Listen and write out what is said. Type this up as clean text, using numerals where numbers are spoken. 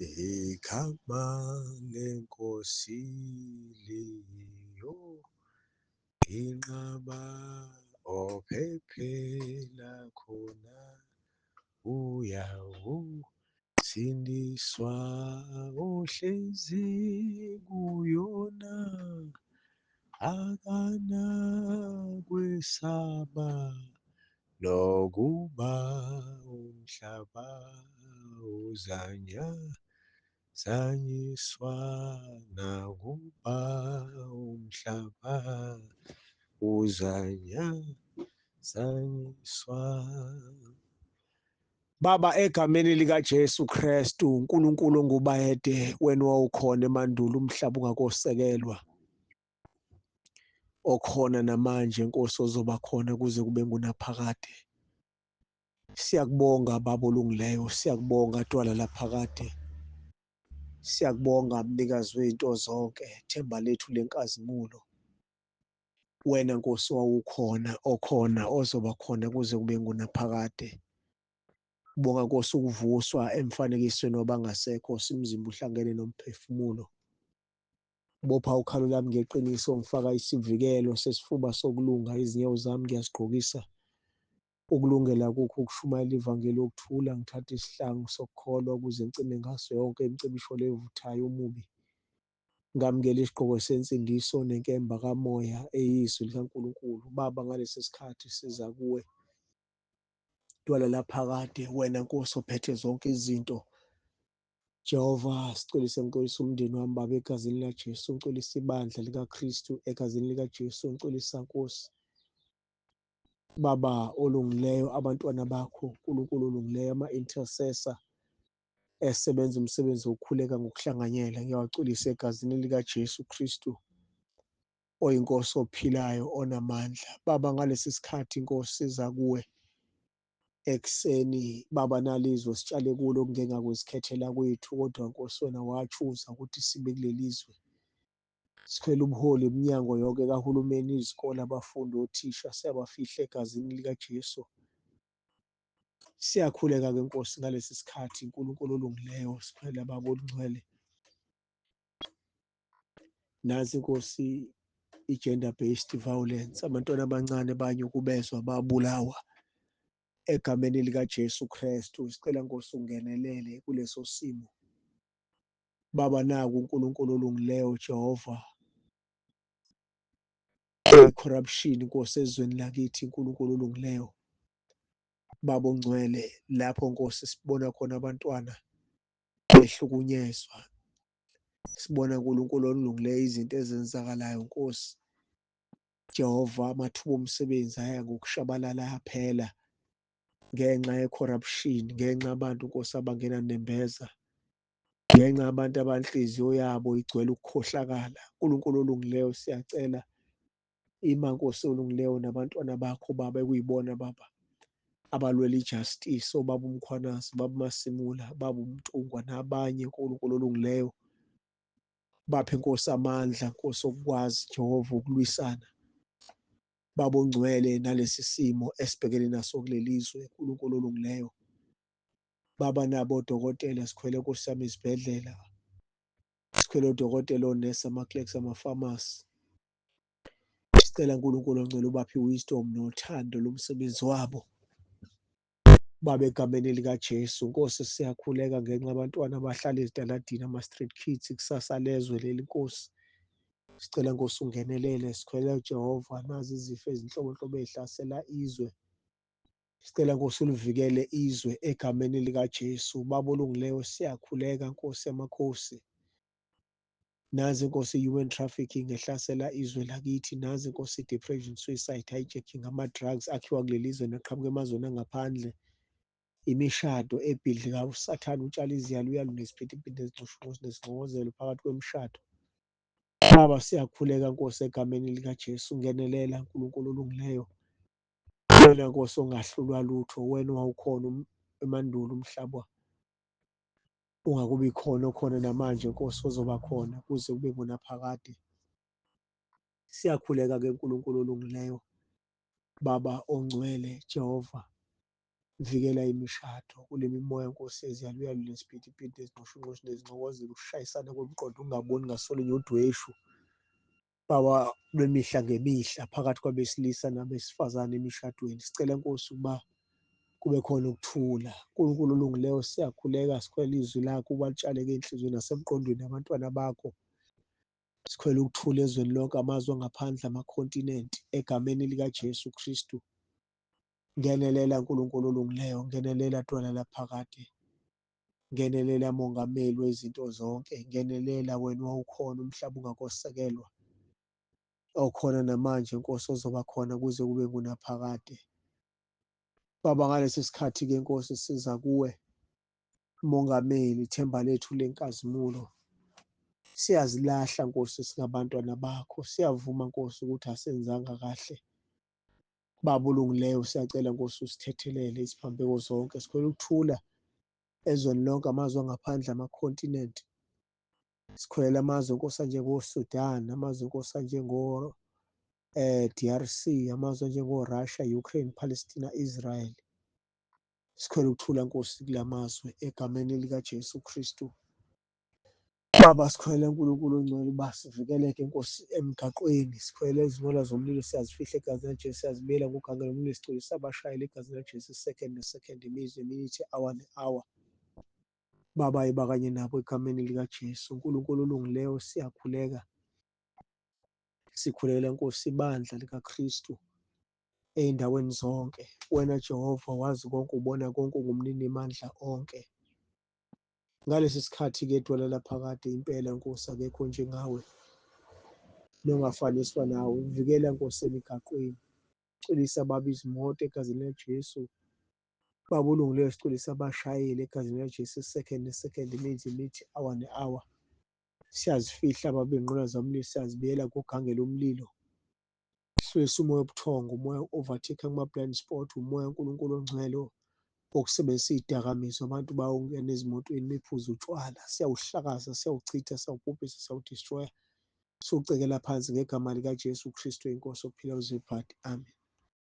igama lenkosi liyo inqaba ophephela khona uyawusindiswa ohlezi kuyona akanakwesaba nokuba umhlaba zanyiswa nakuba umhlaba zanyiswa. Baba, egameni likaJesu Kristu, uNkulunkulu ongubayede, wena wawukhona emandulo umhlaba ungakosekelwa, okhona namanje Nkosi ozoba khona kuze kube ngunaphakade. Siyakubonga Baba olungileyo, siyakubonga Dwala laphakade, siyakubonga mnikazi wey'nto zonke, themba lethu lenkazimulo. Wena Nkosi wawukhona, okhona, ozoba khona kuze kube ngunaphakade. Bonga Nkosi ukuvuswa emfanekisweni wabangasekho, simzimba uhlangene nomphefumulo. Bopha ukhalo lami ngeqiniso, ngifaka isivikelo sesifuba sokulunga, izinyawo zami ngiyazigqokisa ukulungela kukho ukushumayela ivangeli okuthula. Ngithatha isihlangu sokukholwa ukuze ngicime ngaso yonke imicibisho levuthayo umubi. Ngamukela isigqoko sensindiso nenkemba kamoya eyizwi likaNkulunkulu. Baba, ngalesi sikhathi siza kuwe Dwala laphakade, wena Nkosi ophethe zonke izinto. Jehova, ngicwilisa umndeni wami Baba egazini likaJesu, ngicwilisa ibandla likaKristu egazini likaJesu, ngicwilisa Nkosi Baba olungileyo, abantwana bakho uNkulunkulu olungileyo, ama-intercessor esebenza umsebenzi wokukhuleka ngokuhlanganyela, ngiyawacwilisa egazini likaJesu Kristu oyinkosi ophilayo onamandla. Baba, ngalesi sikhathi Nkosi siza kuwe ekuseni Baba, nalizwe sitshale kulo okungengakwesikhethela kwethu, kodwa Nkosi wena wachuza ukuthi sibe kuleli zwe. Sikhwele ubuholi eminyango yonke kahulumeni, izikole, abafundi, othisha, siyabafihla egazini likaJesu. Siyakhuleka-ke Nkosi ngalesi sikhathi, uNkulunkulu olungileyo, sikhwele Baba olungcwele. Nazi Nkosi i-gender based violence, abantwana abancane banyukubezwa babulawa egameni likaJesu Kristu. Sicela Nkosi ungenelele kuleso simo Baba. Naku uNkulunkulu olungileyo, Jehova, corruption Nkosi ezweni lakithi, uNkulunkulu olungileyo, Baba ongcwele, lapho Nkosi sibona khona abantwana behlukunyezwa, sibona uNkulunkulu olungileyo izinto ezenzakalayo Nkosi Jehova, amathuba omsebenzi aya ngokushabalala ayaphela ngenxa ye-corruption, ngenxa yabantu Nkosi abangena nembeza, ngenxa yabantu abanhliziyo yabo igcwele ukukhohlakala. uNkulunkulu olungileyo, siyacela ima Nkosi olungileyo nabantwana bakho Baba, ekuyibona Baba abalwela ijustice, obaba uMkhwanazi, Baba uMasimula, Baba uMtungwa nabanye uNkulunkulu olungileyo, baphe Nkosi amandla, Nkosi okukwazi Jehova ukulwisana Baba ongcwele nalesi simo esibhekene naso kuleli zwe, uNkulunkulu olungileyo. Baba, nabo odokotela, sikhwele Nkosi yami izibhedlela, sikhwele odokotela, onesi, ama-clerks, ama-pharmacy. Sicela uNkulunkulu ongcwele ubaphe i-wisdom nothando lomsebenzi wabo Baba, egameni likaJesu. Nkosi, siyakhuleka ngenxa abantwana abahlala ezitaladini, ama-street kids, ikusasa lezwe leli Nkosi. Sicela Nkosi ungenelele, sikhwele Jehova, nazi izifo ezinhlobonhlobo ey'hlasela izwe. Sicela Nkosi ulivikele izwe egameni likaJesu. Baba olungileyo, siyakhuleka Nkosi yamakhosi. Nazi Nkosi i-human trafficking ehlasela izwe lakithi, nazi Nkosi i-depression, suicide, hijacking, ama-drugs akhiwa kuleli zwe naqhamuka emazweni angaphandle, imishado ebhidlika usathane utshala iziyalo, uyalo nesiphithiphithi nezinxushunxusu nesingxokozelo phakathi kwemishado. Baba, siyakhuleka Nkosi egameni likaJesu, ungenelela uNkulunkulu olungileyo. Wena Nkosi ongahlulwa lutho, wena owawukhona emandulo umhlaba ungakubi khona, okhona namanje Nkosi ozoba khona kuze kube ngunaphakade. Siyakhuleka-ke uNkulunkulu olungileyo, Baba ongcwele, Jehova, vikela imishado kule mimoya Nkosi eziyaluyalu nesiphithiphithi ezinqoshunqoshi nezinxokozelo ukushayisana kwemiqondo ungaboni ngasolinye udweshu baba lwemihla ngemihla phakathi kwabesilisa nabesifazane emishadweni. Sicela Nkosi ukuba kube khona ukuthula. uNkulunkulu olungileyo, siyakhuleka sikhwela izwi lakho ukuba litshaleke enhliziyweni nasemqondweni abantwana bakho. Sikhwela ukuthula ezweni lonke, amazwe angaphandle, amakhontinenti, egameni likaJesu Kristu. Ngenelela Nkulunkulu olungileyo, ngenelela Dwala laphakade, ngenelela Mongameli wezinto zonke, ngenelela wena owawukhona umhlaba ungakosekelwa, awukhona namanje Nkosi, ozoba khona kuze kube ngunaphakade. Baba, ngalesi sikhathi-ke Nkosi siza kuwe Mongameli, ithemba lethu lenkazimulo. Siyazilahla Nkosi singabantwana bakho, siyavuma Nkosi ukuthi asenzanga kahle. Baba olungileyo, siyacela Nkosi usithethelele iziphambeko zonke. Sikhwela ukuthula ezweni lonke, amazwe angaphandle, amakhontinenti. Sikhwela amazwe Nkosi anjengo-Sudan, amazwe Nkosi anjengo DRC, amazwe anjengo-Russia, Ukraine, Palestina, Israel. Sikhwela ukuthula Nkosi kula mazwe egameni likaJesu Kristu. Baba, sikhwele Nkulunkulu ongcwele uba sivikeleke Nkosi emgaqweni. Sikhwele izinqola zomlilo, siyazifihla egazini likaJesu, siyazibiyela ngoganga lomlilo, sigcolisa abashayeli egazini likaJesu, second ne-second, imizwa, iminithi, hour ne-hour. Baba, yiba kanye nabo egameni likaJesu. UNkulunkulu olungileyo, siyakhuleka, sikhulela Nkosi ibandla likaKristu ey'ndaweni zonke. Wena Jehova wazi konke, ubona konke, ungumnini mandla onke. Ngalesi sikhathi-ke Dwala laphakade, impela Nkosi akekho njengawe nongafaniswa nawe. Vikela Nkosi emigaqweni, culisa baba izimoto egazini likaJesu. Baba olungileyo, siculisa abashayeli egazini likaJesu, second ne-second, iminithi, hour ne-hour. Siyazifihla baba iy'nqola zomlilo, siyazibiyela ngogange lomlilo. Siwisa umoya obuthongo, umoya overtake kuma-blind spot, umoya uNkulunkulu ongcwele wokusebenzisa iy'dakamizwa, abantu bawongena ezimotweni bephuza utshwala. Siyawuhlakaza, siyawuchitha, siyawubhubhisa, siyawudistroya, siwucekela phansi ngegama likaJesu Kristu, inkosi ophilayo uziphathe. Amen.